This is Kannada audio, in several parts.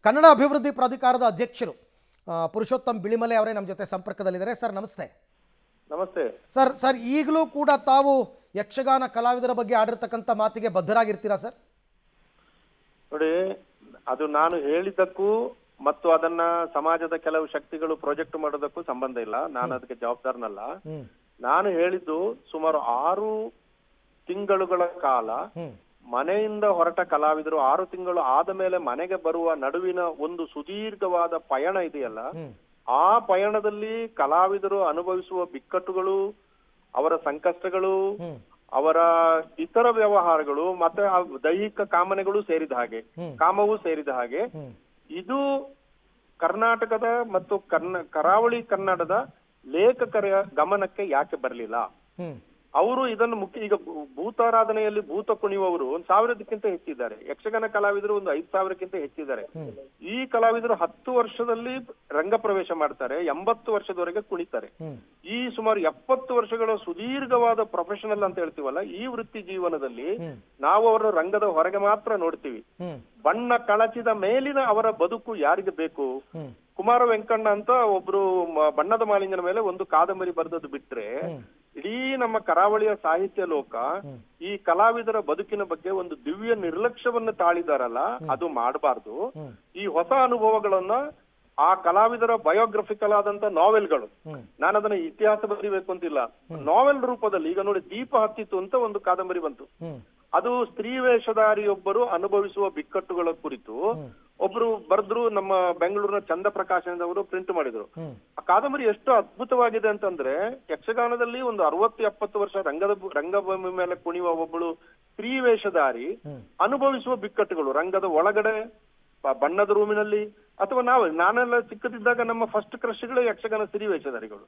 ಕನ್ನಡ ಅಭಿವೃದ್ಧಿ ಪ್ರಾಧಿಕಾರದ ಅಧ್ಯಕ್ಷರು ಪುರುಷೋತ್ತಮ್ ಬಿಳಿಮಲೆ ಅವರೇ ನಮ್ಮ ಜೊತೆ ಸಂಪರ್ಕದಲ್ಲಿದ್ದಾರೆ. ಸರ್ ನಮಸ್ತೆ. ನಮಸ್ತೆ ಸರ್ ಈಗಲೂ ಕೂಡ ತಾವು ಯಕ್ಷಗಾನ ಕಲಾವಿದರ ಬಗ್ಗೆ ಆಡಿರ್ತಕ್ಕಂಥ ಮಾತಿಗೆ ಬದ್ಧರಾಗಿರ್ತೀರಾ ಸರ್? ನೋಡಿ, ಅದು ನಾನು ಹೇಳಿದ್ದಕ್ಕೂ ಮತ್ತು ಅದನ್ನ ಸಮಾಜದ ಕೆಲವು ಶಕ್ತಿಗಳು ಪ್ರಾಜೆಕ್ಟ್ ಮಾಡೋದಕ್ಕೂ ಸಂಬಂಧ ಇಲ್ಲ. ನಾನು ಅದಕ್ಕೆ ಜವಾಬ್ದಾರನಲ್ಲ. ನಾನು ಹೇಳಿದ್ದು ಸುಮಾರು 6 ತಿಂಗಳುಗಳ ಕಾಲ ಮನೆಯಿಂದ ಹೊರಟ ಕಲಾವಿದರು 6 ತಿಂಗಳು ಆದ ಮೇಲೆ ಮನೆಗೆ ಬರುವ ನಡುವಿನ ಒಂದು ಸುದೀರ್ಘವಾದ ಪಯಣ ಇದೆಯಲ್ಲ, ಆ ಪಯಣದಲ್ಲಿ ಕಲಾವಿದರು ಅನುಭವಿಸುವ ಬಿಕ್ಕಟ್ಟುಗಳು, ಅವರ ಸಂಕಷ್ಟಗಳು, ಅವರ ಇತರ ವ್ಯವಹಾರಗಳು, ಮತ್ತೆ ದೈಹಿಕ ಕಾಮನೆಗಳು ಸೇರಿದ ಹಾಗೆ, ಕಾಮವೂ ಸೇರಿದ ಹಾಗೆ, ಇದು ಕರ್ನಾಟಕದ ಮತ್ತು ಕರಾವಳಿ ಕನ್ನಡದ ಲೇಖಕರ ಗಮನಕ್ಕೆ ಯಾಕೆ ಬರಲಿಲ್ಲ? ಅವರು ಇದನ್ನು ಮುಖ್ಯ, ಈಗ ಭೂತಾರಾಧನೆಯಲ್ಲಿ ಭೂತ ಕುಣಿಯುವವರು 1000ಕ್ಕಿಂತ ಹೆಚ್ಚಿದ್ದಾರೆ. ಯಕ್ಷಗಾನ ಕಲಾವಿದರು ಒಂದು 5000ಕ್ಕಿಂತ ಹೆಚ್ಚಿದ್ದಾರೆ. ಈ ಕಲಾವಿದರು 10 ವರ್ಷದಲ್ಲಿ ರಂಗ ಪ್ರವೇಶ ಮಾಡ್ತಾರೆ, 80 ವರ್ಷದವರೆಗೆ ಕುಣಿತಾರೆ. ಈ ಸುಮಾರು 70 ವರ್ಷಗಳ ಸುದೀರ್ಘವಾದ ಪ್ರೊಫೆಷನಲ್ ಅಂತ ಹೇಳ್ತೀವಲ್ಲ, ಈ ವೃತ್ತಿ ಜೀವನದಲ್ಲಿ ನಾವು ಅವರ ರಂಗದ ಹೊರಗೆ ಮಾತ್ರ ನೋಡ್ತೀವಿ. ಬಣ್ಣ ಕಳಚಿದ ಮೇಲಿನ ಅವರ ಬದುಕು ಯಾರಿಗೆ ಬೇಕು? ಕುಮಾರ ವೆಂಕಣ್ಣ ಅಂತ ಒಬ್ರು ಬಣ್ಣದ ಮಾಲಿನ್ಯದ ಮೇಲೆ ಒಂದು ಕಾದಂಬರಿ ಬರೆದದ್ದು ಬಿಟ್ರೆ, ಇಡೀ ನಮ್ಮ ಕರಾವಳಿಯ ಸಾಹಿತ್ಯ ಲೋಕ ಈ ಕಲಾವಿದರ ಬದುಕಿನ ಬಗ್ಗೆ ಒಂದು ದಿವ್ಯ ನಿರ್ಲಕ್ಷ್ಯವನ್ನ ತಾಳಿದಾರಲ್ಲ, ಅದು ಮಾಡಬಾರ್ದು. ಈ ಹೊಸ ಅನುಭವಗಳನ್ನ ಆ ಕಲಾವಿದರ ಬಯೋಗ್ರಫಿಕಲ್ ಆದಂತ ನಾವೆಲ್ಗಳು, ನಾನು ಅದನ್ನ ಇತಿಹಾಸ ಬರೀಬೇಕು ಅಂತಿಲ್ಲ, ನಾವೆಲ್ ರೂಪದಲ್ಲಿ. ಈಗ ನೋಡಿ, ದೀಪ ಹತ್ತಿತ್ತು ಅಂತ ಒಂದು ಕಾದಂಬರಿ ಬಂತು. ಅದು ಸ್ತ್ರೀ ವೇಷಧಾರಿಯೊಬ್ಬರು ಅನುಭವಿಸುವ ಬಿಕ್ಕಟ್ಟುಗಳ ಕುರಿತು ಒಬ್ರು ಬರೆದ್ರು. ನಮ್ಮ ಬೆಂಗಳೂರಿನ ಚಂದ ಪ್ರಕಾಶನದವರು ಪ್ರಿಂಟ್ ಮಾಡಿದ್ರು. ಆ ಕಾದಂಬರಿ ಎಷ್ಟು ಅದ್ಭುತವಾಗಿದೆ ಅಂತಂದ್ರೆ, ಯಕ್ಷಗಾನದಲ್ಲಿ ಒಂದು 60-70 ವರ್ಷ ರಂಗಭೂಮಿ ಮೇಲೆ ಕುಣಿಯುವ ಒಬ್ಬಳು ಸ್ತ್ರೀ ವೇಷಧಾರಿ ಅನುಭವಿಸುವ ಬಿಕ್ಕಟ್ಟುಗಳು, ರಂಗದ ಒಳಗಡೆ ಬಣ್ಣದ ರೂಮಿನಲ್ಲಿ, ಅಥವಾ ನಾನೆಲ್ಲ ಚಿಕ್ಕದಿದ್ದಾಗ ನಮ್ಮ ಫಸ್ಟ್ ಕ್ರಶ್ಗಳು ಯಕ್ಷಗಾನ ಸ್ತ್ರೀ ವೇಷಧಾರಿಗಳು.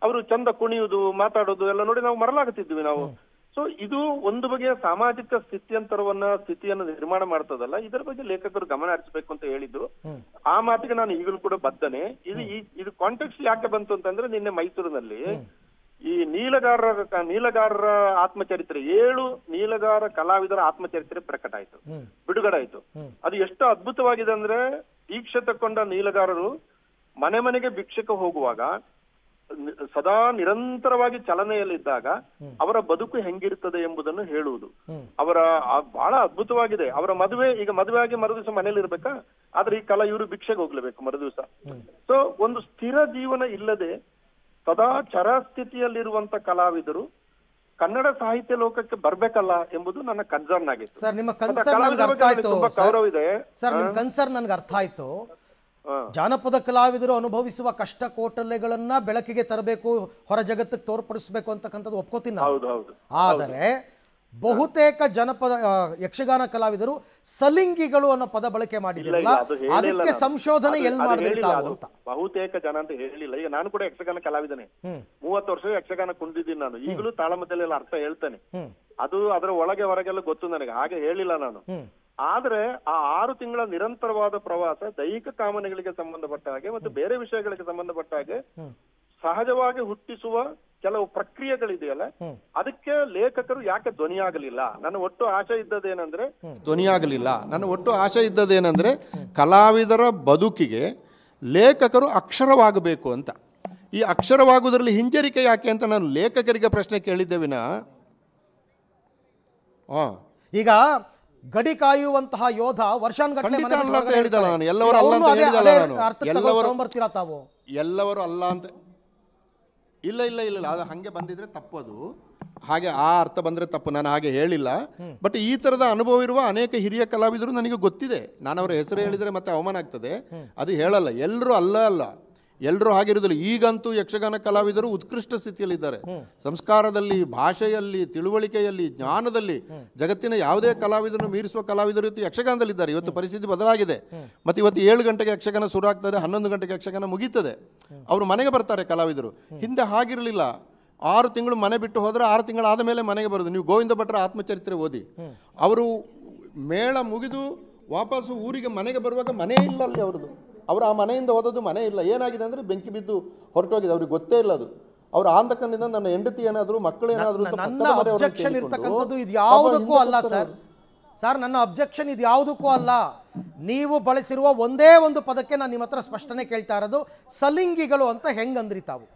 ಅವರು ಚಂದ ಕುಣಿಯುವುದು, ಮಾತಾಡೋದು ಎಲ್ಲ ನೋಡಿ ನಾವು ಮರಳಾಗುತ್ತಿದ್ವಿ ನಾವು. ಸೊ ಇದು ಒಂದು ಬಗೆಯ ಸಾಮಾಜಿಕ ಸ್ಥಿತಿಯನ್ನು ನಿರ್ಮಾಣ ಮಾಡ್ತದಲ್ಲ, ಇದರ ಬಗ್ಗೆ ಲೇಖಕರು ಗಮನ ಹರಿಸಬೇಕು ಅಂತ ಹೇಳಿದ್ರು. ಆ ಮಾತಿಗೆ ನಾನು ಈಗಲೂ ಕೂಡ ಬದ್ಧನೆ. ಇದು ಕಾಂಟೆಕ್ಸ್ಟ್ ಯಾಕೆ ಬಂತು ಅಂತಂದ್ರೆ, ನಿನ್ನೆ ಮೈಸೂರಿನಲ್ಲಿ ಈ ನೀಲಗಾರರ ಆತ್ಮಚರಿತ್ರೆ, 7 ನೀಲಗಾರ ಕಲಾವಿದರ ಆತ್ಮಚರಿತ್ರೆ ಪ್ರಕಟ ಆಯ್ತು, ಬಿಡುಗಡೆ ಆಯ್ತು. ಅದು ಎಷ್ಟು ಅದ್ಭುತವಾಗಿದೆ ಅಂದ್ರೆ, ದೀಕ್ಷೆ ತಕೊಂಡ ನೀಲಗಾರರು ಮನೆ ಮನೆಗೆ ಭಿಕ್ಷಕ ಹೋಗುವಾಗ ಸದಾ ನಿರಂತರವಾಗಿ ಚಲನೆಯಲ್ಲಿದ್ದಾಗ ಅವರ ಬದುಕು ಹೆಂಗಿರ್ತದೆ ಎಂಬುದನ್ನು ಹೇಳುವುದು ಅವರ ಬಹಳ ಅದ್ಭುತವಾಗಿದೆ. ಅವರ ಈಗ ಮದುವೆ ಆಗಿ ಮರುದಿವಸ ಮನೇಲಿ ಇರ್ಬೇಕಾ, ಆದ್ರೆ ಈ ಕಲಾ ಇವರು ಭಿಕ್ಷೆಗೆ ಹೋಗ್ಲೇಬೇಕು ಮರುದಿವಸ. ಸೊ ಒಂದು ಸ್ಥಿರ ಜೀವನ ಇಲ್ಲದೆ ಸದಾ ಚರಸ್ಥಿತಿಯಲ್ಲಿರುವಂತ ಕಲಾವಿದರು ಕನ್ನಡ ಸಾಹಿತ್ಯ ಲೋಕಕ್ಕೆ ಬರ್ಬೇಕಲ್ಲ ಎಂಬುದು ನನ್ನ ಕನ್ಸರ್ನ್ ಆಗಿತ್ತು. ಸರ್, ನಿಮ್ಮ ಕನ್ಸರ್ನ್ ತುಂಬಾ ಗೌರವ ಇದೆ. ಸರ್, ನಿಮ್ಮ ಕನ್ಸರ್ನ್ ನನ್ಗೆ ಅರ್ಥ ಆಯ್ತು. ಜಾನಪದ ಕಲಾವಿದರು ಅನುಭವಿಸುವ ಕಷ್ಟ ಕೋಟಲೆಗಳನ್ನ ಬೆಳಕಿಗೆ ತರಬೇಕು, ಹೊರ ಜಗತ್ತಿಗೆ ತೋರ್ಪಡಿಸಬೇಕು ಅಂತಕ್ಕಂಥದ್ದು ಒಪ್ಕೋತೀನಿ. ಆದರೆ ಬಹುತೇಕ ಜನಪದ ಯಕ್ಷಗಾನ ಕಲಾವಿದರು ಸಲಿಂಗಿಗಳು ಅನ್ನೋ ಪದ ಬಳಕೆ ಮಾಡಿದ್ರಲ್ಲ, ಅದಕ್ಕೆ ಸಂಶೋಧನೆ ಎಲ್ಲಿ ಮಾಡಿದ್ರಿ ತಾವು ಅಂತ? ಬಹುತೇಕ ಜನ ಅಂತ ಹೇಳಿಲ್ಲ. ಈಗ ನಾನು ಕೂಡ ಯಕ್ಷಗಾನ ಕಲಾವಿದನೆ, 30 ವರ್ಷ ಯಕ್ಷಗಾನ ಕುಂದಿದ್ದೀನಿ ನಾನು. ಈಗಲೂ ತಾಳಮದ್ದಲೆಲ್ಲ ಅರ್ಥ ಹೇಳ್ತೇನೆ. ಅದು ಅದರ ಒಳಗೆ ಹೊರಗೆಲ್ಲ ಗೊತ್ತು ನನಗೆ, ಹಾಗೆ ಹೇಳಿಲ್ಲ ನಾನು. ಆದ್ರೆ ಆ 6 ತಿಂಗಳ ನಿರಂತರವಾದ ಪ್ರವಾಸ ದೈಹಿಕ ಕಾಮನೆಗಳಿಗೆ ಸಂಬಂಧಪಟ್ಟ ಹಾಗೆ ಮತ್ತು ಬೇರೆ ವಿಷಯಗಳಿಗೆ ಸಂಬಂಧಪಟ್ಟ ಹಾಗೆ ಸಹಜವಾಗಿ ಹುಟ್ಟಿಸುವ ಕೆಲವು ಪ್ರಕ್ರಿಯೆಗಳಿದೆಯಲ್ಲ, ಅದಕ್ಕೆ ಲೇಖಕರು ಯಾಕೆ ಧ್ವನಿಯಾಗಲಿಲ್ಲ? ನನ್ನ ಒಟ್ಟು ಆಶೆ ಇದ್ದದೇನೆಂದ್ರೆ ಕಲಾವಿದರ ಬದುಕಿಗೆ ಲೇಖಕರು ಅಕ್ಷರವಾಗಬೇಕು ಅಂತ. ಈ ಅಕ್ಷರವಾಗುವುದರಲ್ಲಿ ಹಿಂಜರಿಕೆ ಯಾಕೆ ಅಂತ ನಾನು ಲೇಖಕರಿಗೆ ಪ್ರಶ್ನೆ ಕೇಳಿದ್ದೆ ವಿನ. ಈಗ ಗಡಿ ಕಾಯುವಂತಹ ಯೋಧ ವರ್ಷಾನ್ಗಟ್ಟಲೆ ಎಲ್ಲವರು ಅಲ್ಲ ಅಂತ ಇಲ್ಲ ಅದು ಹಂಗೆ ಬಂದಿದ್ರೆ ತಪ್ಪದು, ಹಾಗೆ ಆ ಅರ್ಥ ಬಂದ್ರೆ ತಪ್ಪು. ನಾನು ಹಾಗೆ ಹೇಳಿಲ್ಲ. ಬಟ್ ಈ ತರದ ಅನುಭವ ಇರುವ ಅನೇಕ ಹಿರಿಯ ಕಲಾವಿದರು ನನಗೆ ಗೊತ್ತಿದೆ. ನಾನು ಅವರ ಹೆಸರು ಹೇಳಿದ್ರೆ ಮತ್ತೆ ಅವಮಾನ ಆಗ್ತದೆ, ಅದು ಹೇಳಲ್ಲ. ಎಲ್ಲರೂ ಅಲ್ಲ, ಎಲ್ಲರೂ ಹಾಗಿರುವುದಿಲ್ಲ. ಈಗಂತೂ ಯಕ್ಷಗಾನ ಕಲಾವಿದರು ಉತ್ಕೃಷ್ಟ ಸ್ಥಿತಿಯಲ್ಲಿದ್ದಾರೆ. ಸಂಸ್ಕಾರದಲ್ಲಿ, ಭಾಷೆಯಲ್ಲಿ, ತಿಳುವಳಿಕೆಯಲ್ಲಿ, ಜ್ಞಾನದಲ್ಲಿ ಜಗತ್ತಿನ ಯಾವುದೇ ಕಲಾವಿದರನ್ನು ಮೀರಿಸುವ ಕಲಾವಿದರು ಇವತ್ತು ಯಕ್ಷಗಾನದಲ್ಲಿದ್ದಾರೆ. ಇವತ್ತು ಪರಿಸ್ಥಿತಿ ಬದಲಾಗಿದೆ. ಮತ್ತು ಇವತ್ತು 7 ಗಂಟೆಗೆ ಯಕ್ಷಗಾನ ಶುರು ಆಗ್ತದೆ, 11 ಗಂಟೆಗೆ ಯಕ್ಷಗಾನ ಮುಗೀತದೆ. ಅವರು ಮನೆಗೆ ಬರ್ತಾರೆ ಕಲಾವಿದರು. ಹಿಂದೆ ಹಾಗಿರಲಿಲ್ಲ. 6 ತಿಂಗಳು ಮನೆ ಬಿಟ್ಟು ಹೋದರೆ 6 ತಿಂಗಳಾದ ಮೇಲೆ ಮನೆಗೆ ಬರೋದು. ನೀವು ಗೋವಿಂದ ಭಟ್ರ ಆತ್ಮಚರಿತ್ರೆ ಓದಿ, ಅವರು ಮೇಳ ಮುಗಿದು ವಾಪಸ್ಸು ಊರಿಗೆ ಮನೆಗೆ ಬರುವಾಗ ಮನೆ ಇಲ್ಲ ಅಲ್ಲಿ ಅವ್ರದ್ದು. ಅವರು ಆ ಮನೆಯಿಂದ ಹೋದದ್ದು ಮನೆ ಇಲ್ಲ. ಏನಾಗಿದೆ ಅಂದರೆ ಬೆಂಕಿ ಬಿದ್ದು ಹೊರಟೋಗಿದೆ, ಅವ್ರಿಗೆ ಗೊತ್ತೇ ಇಲ್ಲ ಅದು. ಅವ್ರ ಆಂದಕನಿಂದ ನನ್ನ ಹೆಂಡತಿ ಏನಾದರೂ ಮಕ್ಕಳು ಏನಾದರೂ ಇರ್ತಕ್ಕಂಥದ್ದು ಇದು ಯಾವುದಕ್ಕೂ ಅಲ್ಲ ಸರ್. ನನ್ನ ಅಬ್ಜೆಕ್ಷನ್ ಇದು ಯಾವುದಕ್ಕೂ ಅಲ್ಲ. ನೀವು ಬಳಸಿರುವ ಒಂದೇ ಒಂದು ಪದಕ್ಕೆ ನಾನು ನಿಮ್ಮ ಹತ್ರ ಸ್ಪಷ್ಟನೆ ಕೇಳ್ತಾ ಇರೋದು, ಸಲಿಂಗಿಗಳು ಅಂತ ಹೆಂಗಂದ್ರಿ ತಾವು?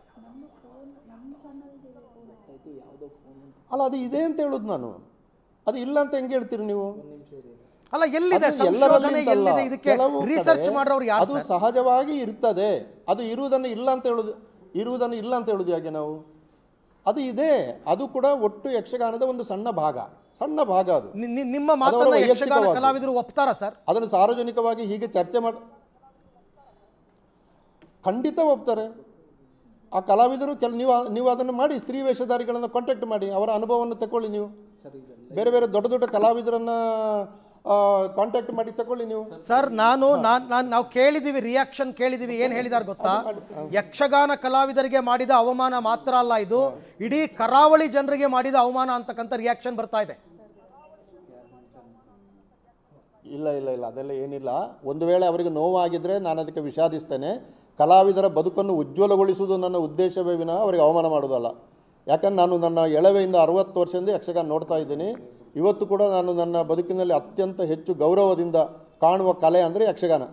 ಅಲ್ಲ, ಅದು ಇದೆ ಅಂತ ಹೇಳುದು ನಾನು, ಅದು ಇಲ್ಲ ಅಂತ ಹೆಂಗೆ ಹೇಳ್ತೀರಿ ನೀವು? ಅಲ್ಲ, ಎಲ್ಲಿದೆ ಸಂಶೋಧನೆ, ಎಲ್ಲಿದೆ ಇದಕ್ಕೆ ರಿಸರ್ಚ್ ಮಾಡೋರು ಯಾರು? ಅದು ಸಹಜವಾಗಿ ಇರ್ತದೆ, ಅದು ಇರುವುದನ್ನು ಇಲ್ಲ ಅಂತ ಹೇಳುದು ಹಾಗೆ ನಾವು. ಅದು ಇದೆ, ಅದು ಕೂಡ ಒಟ್ಟು ಯಕ್ಷಗಾನದ ಒಂದು ಸಣ್ಣ ಭಾಗ ಅದು. ನಿಮ್ಮ ಮಾತನ್ನ ಯಕ್ಷಗಾನ ಕಲಾವಿದರು ಒಪ್ತಾರಾ ಸರ್? ಅದನ್ನು ಸಾರ್ವಜನಿಕವಾಗಿ ಹೀಗೆ ಚರ್ಚೆ ಖಂಡಿತ ಒಪ್ತಾರೆ. ಆ ಕಲಾವಿದರು ನೀವು ಅದನ್ನು ಮಾಡಿ, ಸ್ತ್ರೀ ವೇಷಧಾರಿಗಳನ್ನು ಕಾಂಟ್ಯಾಕ್ಟ್ ಮಾಡಿ, ಅವರ ಅನುಭವವನ್ನು ತಗೊಳ್ಳಿ. ನೀವು ಬೇರೆ ಬೇರೆ ದೊಡ್ಡ ದೊಡ್ಡ ಕಲಾವಿದರನ್ನ ಕಾಂಟ್ಯಾಕ್ಟ್ ಮಾಡಿ ತಗೊಳ್ಳಿ ನೀವು. ಸರ್, ನಾವು ಕೇಳಿದೀವಿ, ರಿಯಾಕ್ಷನ್ ಕೇಳಿದೀವಿ. ಏನ್ ಹೇಳಿದಾರೆ ಗೊತ್ತಾ? ಯಕ್ಷಗಾನ ಕಲಾವಿದರಿಗೆ ಮಾಡಿದ ಅವಮಾನ ಮಾತ್ರ ಅಲ್ಲ, ಇದು ಇಡೀ ಕರಾವಳಿ ಜನರಿಗೆ ಮಾಡಿದ ಅವಮಾನ ಅಂತಕ್ಕಂಥ ರಿಯಾಕ್ಷನ್ ಬರ್ತಾ ಇದೆ. ಇಲ್ಲ, ಅದೆಲ್ಲ ಏನಿಲ್ಲ. ಒಂದು ವೇಳೆ ಅವರಿಗೆ ನೋವಾಗಿದ್ರೆ ನಾನು ಅದಕ್ಕೆ ವಿಷಾದಿಸ್ತೇನೆ. ಕಲಾವಿದರ ಬದುಕನ್ನು ಉಜ್ವಲಗೊಳಿಸುವುದು ನನ್ನ ಉದ್ದೇಶವೇ ವಿನಃ ಅವರಿಗೆ ಅವಮಾನ ಮಾಡುವುದಲ್ಲ. ಯಾಕಂದ್ರೆ ನಾನು ನನ್ನ ಎಳವೆಯಿಂದ 60 ವರ್ಷದಿಂದ ಯಕ್ಷಗಾನ ನೋಡ್ತಾ ಇದ್ದೀನಿ. ಇವತ್ತು ಕೂಡ ನಾನು ನನ್ನ ಬದುಕಿನಲ್ಲಿ ಅತ್ಯಂತ ಹೆಚ್ಚು ಗೌರವದಿಂದ ಕಾಣುವ ಕಲೆ ಅಂದರೆ ಯಕ್ಷಗಾನ.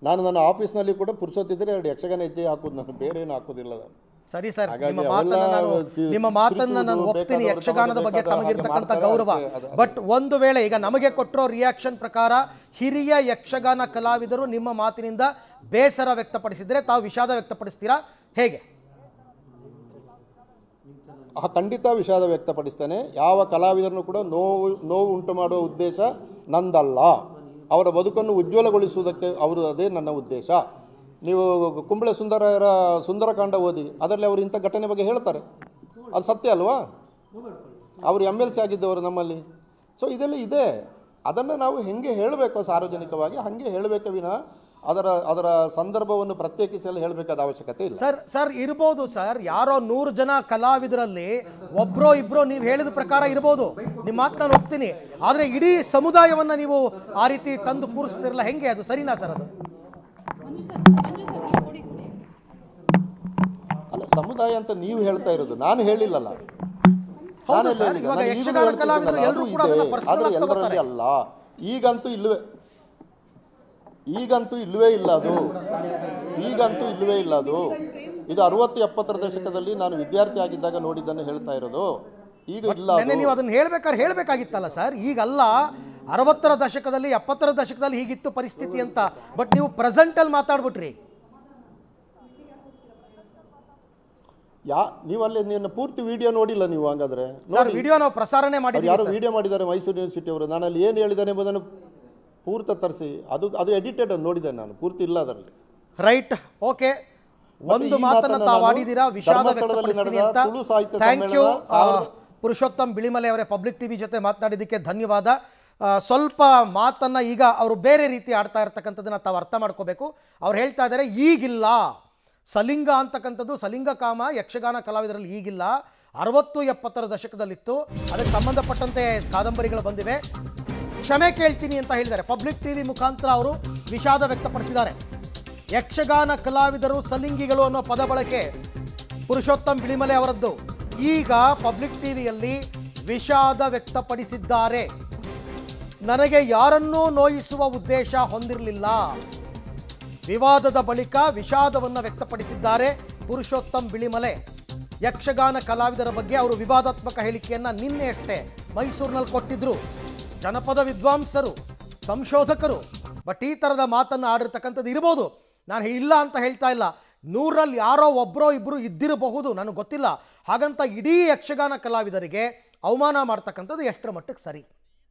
ನಾನು ನನ್ನ ಆಫೀಸ್ನಲ್ಲಿ ಕೂಡ ಪುರುಷೊತ್ತಿದ್ರೆ 2 ಯಕ್ಷಗಾನ ಹೆಜ್ಜೆ ಹಾಕೋದು, ನಾನು ಬೇರೆ ಏನು ಹಾಕೋದಿಲ್ಲ. ಸರಿ ಸರ್, ನಿಮ್ಮ ಮಾತನ್ನ ನಾನು ಒಪ್ತೀನಿ, ಯಕ್ಷಗಾನದ ಬಗ್ಗೆ ತಮಗಿರ್ತಕ್ಕಂಥ ಗೌರವ. ಬಟ್ ಒಂದು ವೇಳೆ ಈಗ ನಮಗೆ ಕೊಟ್ಟಿರೋ ರಿಯಾಕ್ಷನ್ ಪ್ರಕಾರ ಹಿರಿಯ ಯಕ್ಷಗಾನ ಕಲಾವಿದರು ನಿಮ್ಮ ಮಾತಿನಿಂದ ಬೇಸರ ವ್ಯಕ್ತಪಡಿಸಿದ್ರೆ ತಾವು ವಿಷಾದ ವ್ಯಕ್ತಪಡಿಸ್ತೀರಾ, ಹೇಗೆ? ಖಂಡಿತ ವಿಷಾದ ವ್ಯಕ್ತಪಡಿಸ್ತೇನೆ. ಯಾವ ಕಲಾವಿದರನ್ನು ಕೂಡ ನೋವು ಉಂಟು ಮಾಡುವ ಉದ್ದೇಶ ನಂದಲ್ಲ. ಅವರ ಬದುಕನ್ನು ಉಜ್ವಲಗೊಳಿಸುವುದಕ್ಕೆ ಅದೇ ನನ್ನ ಉದ್ದೇಶ. ನೀವು ಕುಂಬಳೆ ಸುಂದರರ ಸುಂದರಕಾಂಡ ಓದಿ, ಅದರಲ್ಲಿ ಅವರು ಇಂಥ ಘಟನೆ ಬಗ್ಗೆ ಹೇಳ್ತಾರೆ. ಅದು ಸತ್ಯ ಅಲ್ವಾ? ಅವರು MLC ಆಗಿದ್ದವರು ನಮ್ಮಲ್ಲಿ. ಸೊ ಇದೆಲ್ಲ ಇದೆ, ಅದನ್ನು ನಾವು ಹೆಂಗೆ ಹೇಳಬೇಕು ಸಾರ್ವಜನಿಕವಾಗಿ ಹಾಗೆ ಹೇಳಬೇಕು ವಿನಃ ಅದರ ಸಂದರ್ಭವನ್ನು ಪ್ರತ್ಯೇಕಿಸಲು ಹೇಳಬೇಕಾದ ಅವಶ್ಯಕತೆ ಇಲ್ಲ. ಸರ್ ಇರ್ಬೋದು ಸರ್, ಯಾರೋ 100 ಜನ ಕಲಾವಿದರಲ್ಲಿ ಒಬ್ರೋ ಇಬ್ರೋ ನೀವು ಹೇಳಿದ ಪ್ರಕಾರ ಇರ್ಬೋದು, ನಿಮ್ಮ ಮಾತು ನಾನು ಒಪ್ತೀನಿ. ಆದರೆ ಇಡೀ ಸಮುದಾಯವನ್ನ ನೀವು ಆ ರೀತಿ ತಂದು ಕೂರಿಸ್ತಿರಲ್ಲ, ಹೆಂಗೆ? ಅದು ಸರಿನಾ ಸರ್? ಅದು ಅಲ್ಲ, ಸಮುದಾಯ ಅಂತ ನೀವು ಹೇಳ್ತಾ ಇರೋದು, ನಾನು ಹೇಳಿಲ್ಲಲ್ಲ. ಎಲ್ಲರಲ್ಲಿ ಅಲ್ಲ. ಈಗಂತೂ ಇಲ್ಲವೇ ಇಲ್ಲ ಅದು. ಇದು 60-70ರ ದಶಕದಲ್ಲಿ ನಾನು ವಿದ್ಯಾರ್ಥಿ ಆಗಿದ್ದಾಗ ನೋಡಿದ್ದನ್ನು ಹೇಳ್ತಾ ಇರೋದು. ಈಗ ಇಲ್ಲ. ನೀವು ಅದನ್ನು ಹೇಳಬೇಕಾಗಿತ್ತಲ್ಲ ಸರ್. ಈಗಲ್ಲ, 60ರ ದಶಕದಲ್ಲಿ 70ರ ದಶಕದಲ್ಲಿ ಹೀಗಿತ್ತು ಪರಿಸ್ಥಿತಿ ಅಂತ. ಬಟ್ ನೀವು ಪ್ರೆಸೆಂಟ್ ಅಲ್ಲಿ ಮಾತಾಡ್ಬಿಟ್ರಿ. ನೀವು ಅಲ್ಲಿ ಪೂರ್ತಿ ವಿಡಿಯೋ ನೋಡಿಲ್ಲ ನೀವು? ಹಾಗಾದ್ರೆ ವಿಡಿಯೋ ನಾವು ಪ್ರಸಾರನೆ ಮಾಡಿದ್ದೀವಿ. ಯಾರು ವಿಡಿಯೋ ಮಾಡಿದ್ದಾರೆ? ಮೈಸೂರು ಯೂನಿವರ್ಸಿಟಿ ಅವರು. ನಾನು ಅಲ್ಲಿ ಏನು ಹೇಳಿದ್ದೇನೆ ಎಂಬುದನ್ನು ಪೂರ್ತ ತರಿಸಿ, ಅದು ಎಡಿಟೆಡ್ ನೋಡಿದ್ದೇನೆ ನಾನು, ಪೂರ್ತಿ ಇಲ್ಲ ಅದರಲ್ಲಿ. Right, okay. ಒಂದು ಮಾತನ್ನ ತಾವು ಆಡಿದ್ದೀರಾ, ವಿಷಾದ ವ್ಯಕ್ತಪಡಿಸ್ತೀನಿ ಅಂತ. ಥ್ಯಾಂಕ್ ಯು ಪುರುಷೋತ್ತಮ್ ಬಿಳಿಮಲೆ ಅವರೇ. ಪಬ್ಲಿಕ್ ಟಿವಿ ಜೊತೆ ಮಾತನಾಡಿದ್ದಕ್ಕೆ ಧನ್ಯವಾದ. ಸ್ವಲ್ಪ ಮಾತನ್ನ ಈಗ ಅವರು ಬೇರೆ ರೀತಿ ಆಡ್ತಾ ಇರ್ತಕ್ಕಂಥದ್ದನ್ನ ತಾವು ಅರ್ಥ ಮಾಡ್ಕೋಬೇಕು. ಅವ್ರು ಹೇಳ್ತಾ ಇದ್ದಾರೆ ಈಗಿಲ್ಲ ಸಲಿಂಗ ಅಂತಕ್ಕಂಥದ್ದು, ಸಲಿಂಗ ಕಾಮ ಯಕ್ಷಗಾನ ಕಲಾವಿದರಲ್ಲಿ ಈಗಿಲ್ಲ, 60-70ರ ದಶಕದಲ್ಲಿತ್ತು. ಅದಕ್ಕೆ ಸಂಬಂಧಪಟ್ಟಂತೆ ಕಾದಂಬರಿಗಳು ಬಂದಿವೆ. ಕ್ಷಮೆ ಕೇಳ್ತೀನಿ ಅಂತ ಹೇಳಿದ್ದಾರೆ. ಪಬ್ಲಿಕ್ ಟಿವಿ ಮುಖಾಂತರ ಅವರು ವಿಷಾದ ವ್ಯಕ್ತಪಡಿಸಿದ್ದಾರೆ. ಯಕ್ಷಗಾನ ಕಲಾವಿದರು ಸಲಿಂಗಿಗಳು ಅನ್ನೋ ಪದ ಬಳಕೆ ಪುರುಷೋತ್ತಮ್ ಬಿಳಿಮಲೆ ಅವರದ್ದು. ಈಗ ಪಬ್ಲಿಕ್ ಟಿವಿಯಲ್ಲಿ ವಿಷಾದ ವ್ಯಕ್ತಪಡಿಸಿದ್ದಾರೆ. ನನಗೆ ಯಾರನ್ನೂ ನೋಯಿಸುವ ಉದ್ದೇಶ ಹೊಂದಿರಲಿಲ್ಲ. ವಿವಾದದ ಬಳಿಕ ವಿಷಾದವನ್ನು ವ್ಯಕ್ತಪಡಿಸಿದ್ದಾರೆ ಪುರುಷೋತ್ತಮ್ ಬಿಳಿಮಲೆ. ಯಕ್ಷಗಾನ ಕಲಾವಿದರ ಬಗ್ಗೆ ಅವರು ವಿವಾದಾತ್ಮಕ ಹೇಳಿಕೆಯನ್ನು ನಿನ್ನೆಯಷ್ಟೇ ಮೈಸೂರಿನಲ್ಲಿ ಕೊಟ್ಟಿದ್ರು. ಜನಪದ ವಿದ್ವಾಂಸರು, ಸಂಶೋಧಕರು. ಬಟ್ ಈ ಥರದ ಮಾತನ್ನು ಆಡಿರ್ತಕ್ಕಂಥದ್ದು ಇರ್ಬೋದು. ನಾನು ಇಲ್ಲ ಅಂತ ಹೇಳ್ತಾ ಇಲ್ಲ. 100ರಲ್ಲಿ ಯಾರೋ ಒಬ್ಬರೋ ಇಬ್ಬರು ಇದ್ದಿರಬಹುದು, ನನಗೆ ಗೊತ್ತಿಲ್ಲ. ಹಾಗಂತ ಇಡೀ ಯಕ್ಷಗಾನ ಕಲಾವಿದರಿಗೆ ಅವಮಾನ ಮಾಡ್ತಕ್ಕಂಥದ್ದು ಎಷ್ಟರ ಮಟ್ಟಕ್ಕೆ ಸರಿ?